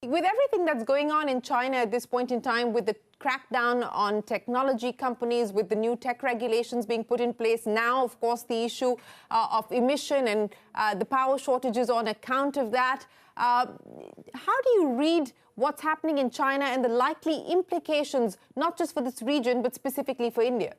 With everything that's going on in China at this point in time, with the crackdown on technology companies, with the new tech regulations being put in place, now, of course, the issue of emission and the power shortages on account of that, how do you read what's happening in China and the likely implications, not just for this region, but specifically for India?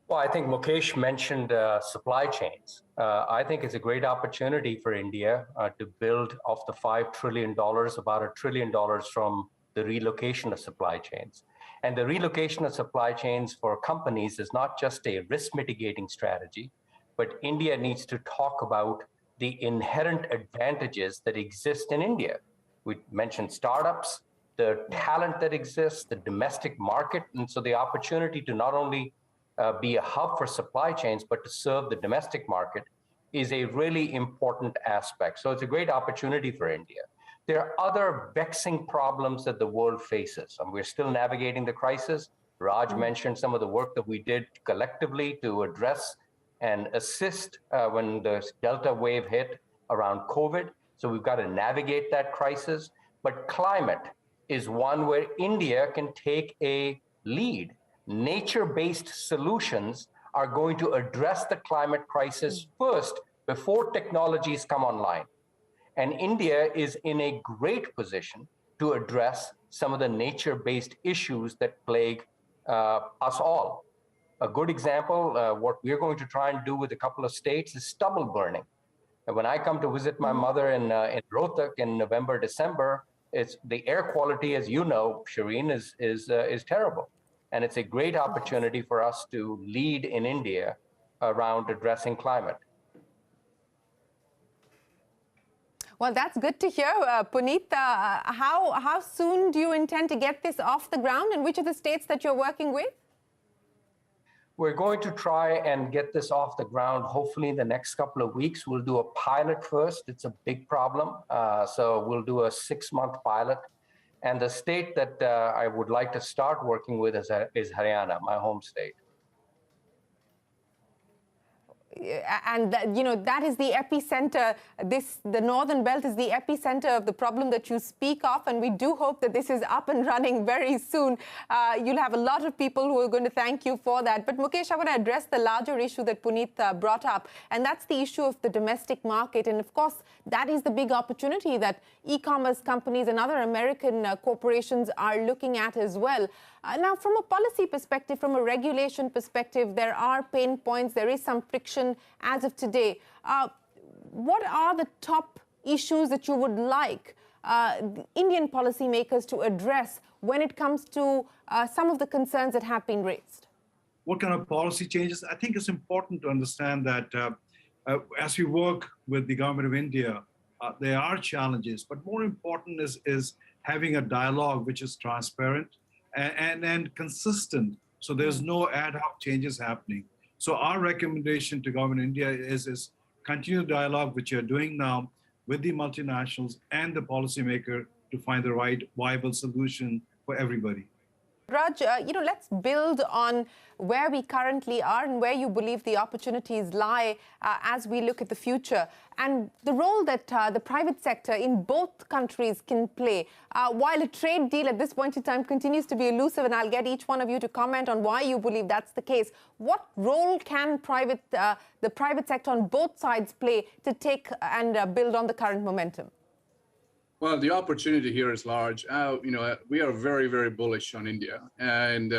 Well, I think Mukesh mentioned supply chains. I think it's a great opportunity for India to build off the $5 trillion, about $1 trillion from the relocation of supply chains. And the relocation of supply chains for companies is not just a risk mitigating strategy, but India needs to talk about the inherent advantages that exist in India. We mentioned startups, the talent that exists, the domestic market, and so the opportunity to not only be a hub for supply chains, but to serve the domestic market is a really important aspect. So it's a great opportunity for India. There are other vexing problems that the world faces, and we're still navigating the crisis. Raj mentioned some of the work that we did collectively to address and assist when the Delta wave hit around COVID. So we've got to navigate that crisis. But climate is one where India can take a lead. Nature-based solutions are going to address the climate crisis first before technologies come online. And India is in a great position to address some of the nature-based issues that plague us all. A good example, what we're going to try and do with a couple of states is stubble burning. And when I come to visit my mother in Rohtak in November, December, it's the air quality, as you know, Shireen, is terrible. And it's a great opportunity for us to lead in India around addressing climate. Well, that's good to hear, Punit. How soon do you intend to get this off the ground, and which are the states that you're working with? We're going to try and get this off the ground, hopefully in the next couple of weeks. We'll do a pilot first. It's a big problem. So we'll do a 6-month pilot. And the state that I would like to start working with is Haryana, my home state. And that is the epicenter. The northern belt is the epicenter of the problem that you speak of, and we do hope that this is up and running very soon. You'll have a lot of people who are going to thank you for that. But Mukesh, I want to address the larger issue that Punit brought up, and that's the issue of the domestic market. And of course, that is the big opportunity that e-commerce companies and other American corporations are looking at as well. Now, from a policy perspective, from a regulation perspective, there are pain points. There is some friction as of today. What are the top issues that you would like Indian policymakers to address when it comes to some of the concerns that have been raised? What kind of policy changes? I think it's important to understand that as we work with the government of India, there are challenges, but more important is having a dialogue which is transparent and consistent, so there's no ad hoc changes happening. So our recommendation to government of India is continue dialogue, which you're doing now with the multinationals and the policymaker to find the right viable solution for everybody. Raj, let's build on where we currently are and where you believe the opportunities lie as we look at the future, and the role that the private sector in both countries can play. While a trade deal at this point in time continues to be elusive, and I'll get each one of you to comment on why you believe that's the case, what role can the private sector on both sides play to take and build on the current momentum? Well, the opportunity here is large. We are very, very bullish on India, and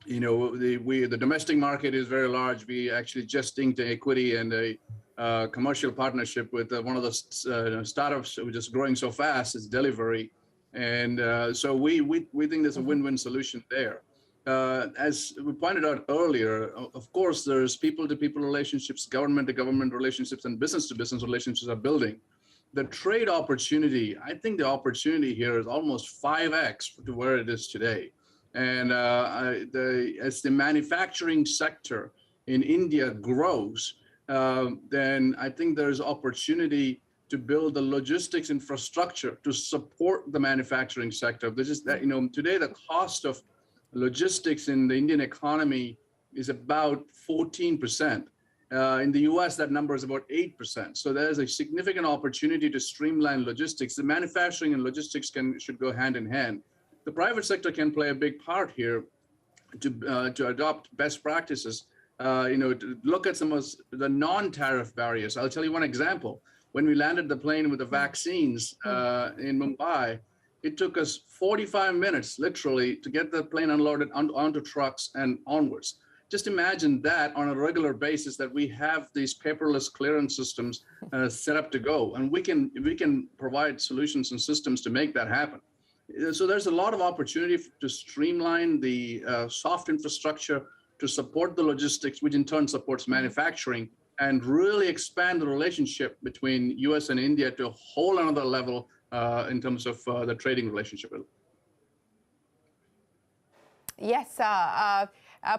the domestic market is very large. We actually just inked an equity and a commercial partnership with one of the startups which is growing so fast. Is Delivery, and so we think there's a win-win solution there. As we pointed out earlier, of course, there's people-to-people relationships, government-to-government relationships, and business-to-business relationships are building. The trade opportunity, I think the opportunity here is almost 5x to where it is today. And as the manufacturing sector in India grows, then I think there's opportunity to build the logistics infrastructure to support the manufacturing sector. This is that, today the cost of logistics in the Indian economy is about 14%. In the US, that number is about 8%. So there's a significant opportunity to streamline logistics. The manufacturing and logistics should go hand in hand. The private sector can play a big part here to adopt best practices, to look at some of the non-tariff barriers. I'll tell you one example. When we landed the plane with the vaccines in Mumbai, it took us 45 minutes, literally, to get the plane unloaded onto trucks and onwards. Just imagine that on a regular basis, that we have these paperless clearance systems set up to go, and we can provide solutions and systems to make that happen. So there's a lot of opportunity to streamline the soft infrastructure to support the logistics, which in turn supports manufacturing, and really expand the relationship between US and India to a whole another level in terms of the trading relationship. Yes,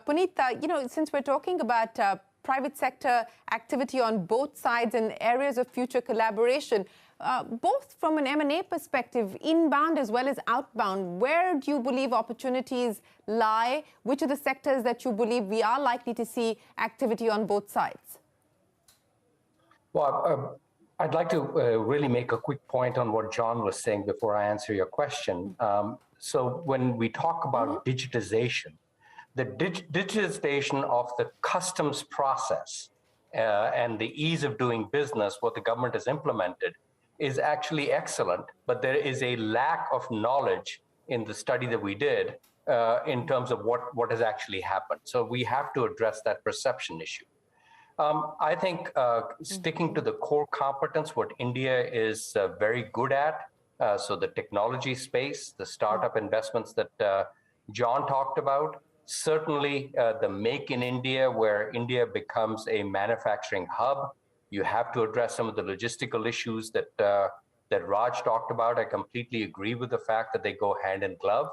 Punit, since we're talking about private sector activity on both sides and areas of future collaboration, both from an M&A perspective, inbound as well as outbound, where do you believe opportunities lie? Which are the sectors that you believe we are likely to see activity on both sides? Well, I'd like to really make a quick point on what John was saying before I answer your question. So when we talk about digitization, the digitization of the customs process and the ease of doing business, what the government has implemented, is actually excellent, but there is a lack of knowledge in the study that we did in terms of what has actually happened. So we have to address that perception issue. I think sticking to the core competence, what India is very good at, so the technology space, the startup investments that John talked about, certainly the Make in India, where India becomes a manufacturing hub. You have to address some of the logistical issues that Raj talked about. I completely agree with the fact that they go hand in glove.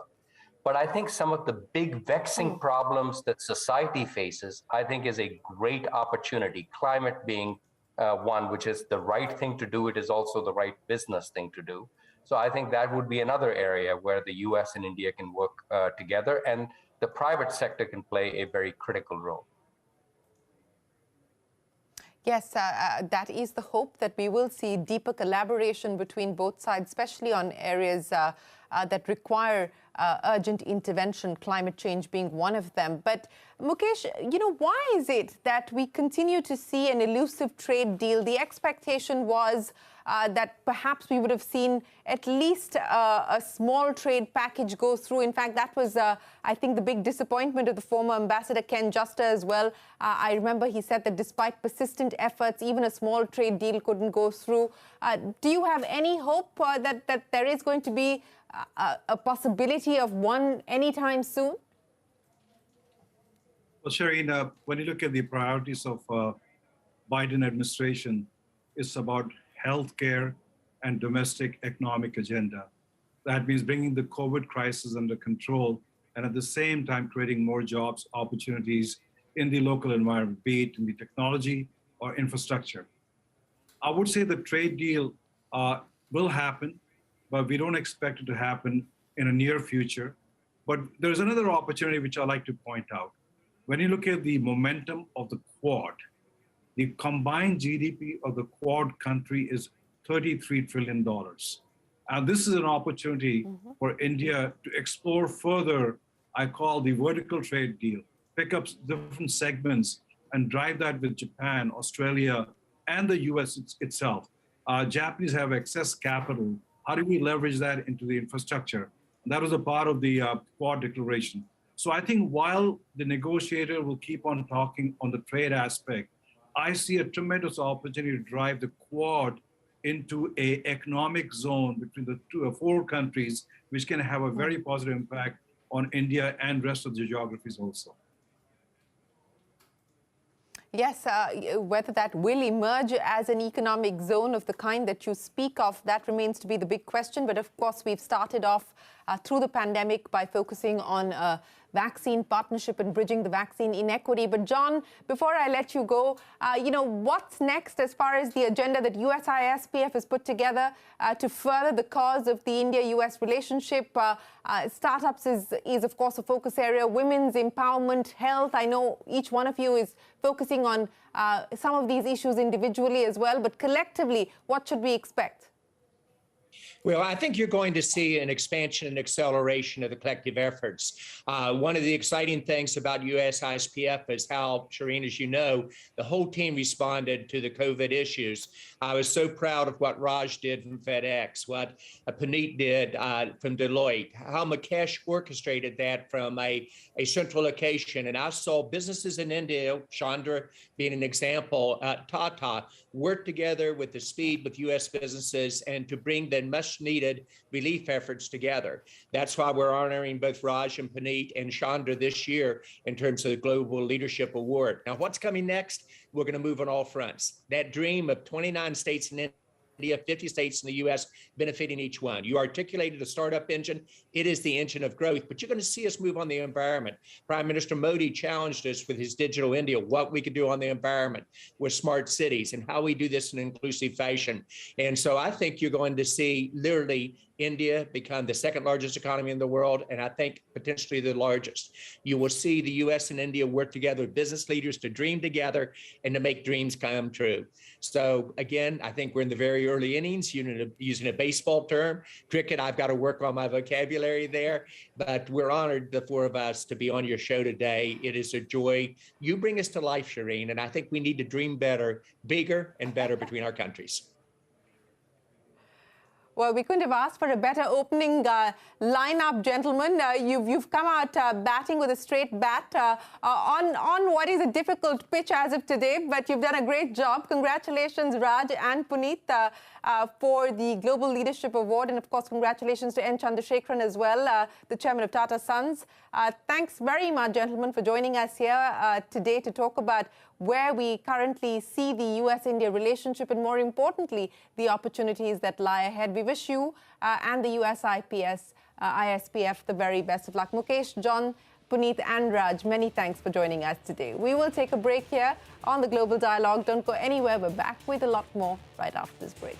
But I think some of the big vexing problems that society faces, I think, is a great opportunity. Climate being one, which is the right thing to do. It is also the right business thing to do. So I think that would be another area where the US and India can work together, and the private sector can play a very critical role. Yes, that is the hope, that we will see deeper collaboration between both sides, especially on areas that require urgent intervention, climate change being one of them. But Mukesh, why is it that we continue to see an elusive trade deal? The expectation was that perhaps we would have seen at least a small trade package go through. In fact, that was, I think, the big disappointment of the former ambassador, Ken Juster, as well. I remember he said that despite persistent efforts, even a small trade deal couldn't go through. Do you have any hope that there is going to be a possibility of one anytime soon? Well, Shireen, when you look at the priorities of Biden administration, it's about healthcare and domestic economic agenda. That means bringing the COVID crisis under control and at the same time creating more jobs, opportunities in the local environment, be it in the technology or infrastructure. I would say the trade deal will happen, but we don't expect it to happen in a near future. But there's another opportunity which I like to point out. When you look at the momentum of the Quad, the combined GDP of the Quad country is $33 trillion. And this is an opportunity for India to explore further, I call the vertical trade deal, pick up different segments and drive that with Japan, Australia, and the US itself. Japanese have excess capital. How do we leverage that into the infrastructure? And that was a part of the Quad declaration. So I think while the negotiator will keep on talking on the trade aspect, I see a tremendous opportunity to drive the Quad into an economic zone between the four countries, which can have a very positive impact on India and rest of the geographies also. Yes, whether that will emerge as an economic zone of the kind that you speak of, that remains to be the big question. But of course, we've started off through the pandemic by focusing on vaccine partnership and bridging the vaccine inequity. But John, before I let you go, what's next as far as the agenda that USISPF has put together to further the cause of the India-US relationship? Startups is, of course, a focus area. Women's empowerment, health. I know each one of you is focusing on some of these issues individually as well, but collectively, what should we expect? Well, I think you're going to see an expansion and acceleration of the collective efforts. One of the exciting things about USISPF is how, Shireen, as you know, the whole team responded to the COVID issues. I was so proud of what Raj did from FedEx, what Punit did from Deloitte, how Mukesh orchestrated that from a central location. And I saw businesses in India, Chandra being an example, Tata, work together with the speed with U.S. businesses and to bring the much needed relief efforts together. That's why we're honoring both Raj and Punit and Chandra this year in terms of the Global Leadership Award. Now, what's coming next? We're going to move on all fronts. That dream of 29 states in India, 50 states in the U.S. benefiting each one. You articulated a startup engine. It is the engine of growth, but you're going to see us move on the environment. Prime Minister Modi challenged us with his Digital India, what we could do on the environment with smart cities and how we do this in an inclusive fashion. And so I think you're going to see literally India become the second largest economy in the world, and I think potentially the largest. You will see the U.S. and India work together, business leaders to dream together and to make dreams come true. So again, I think we're in the very early innings, using a baseball term. Cricket, I've got to work on my vocabulary there, but we're honored, the four of us, to be on your show today. It is a joy. You bring us to life, Shireen, and I think we need to dream better, bigger and better between our countries. Well, we couldn't have asked for a better opening lineup, gentlemen. You've come out batting with a straight bat on what is a difficult pitch as of today, but you've done a great job. Congratulations, Raj and Punit, for the Global Leadership Award. And, of course, congratulations to N. Chandrasekaran as well, the chairman of Tata Sons. Thanks very much, gentlemen, for joining us here today to talk about where we currently see the US-India relationship and, more importantly, the opportunities that lie ahead. We wish you and the ISPF the very best of luck. Mukesh, John, Punit and Raj, many thanks for joining us today. We will take a break here on the Global Dialogue. Don't go anywhere. We're back with a lot more right after this break.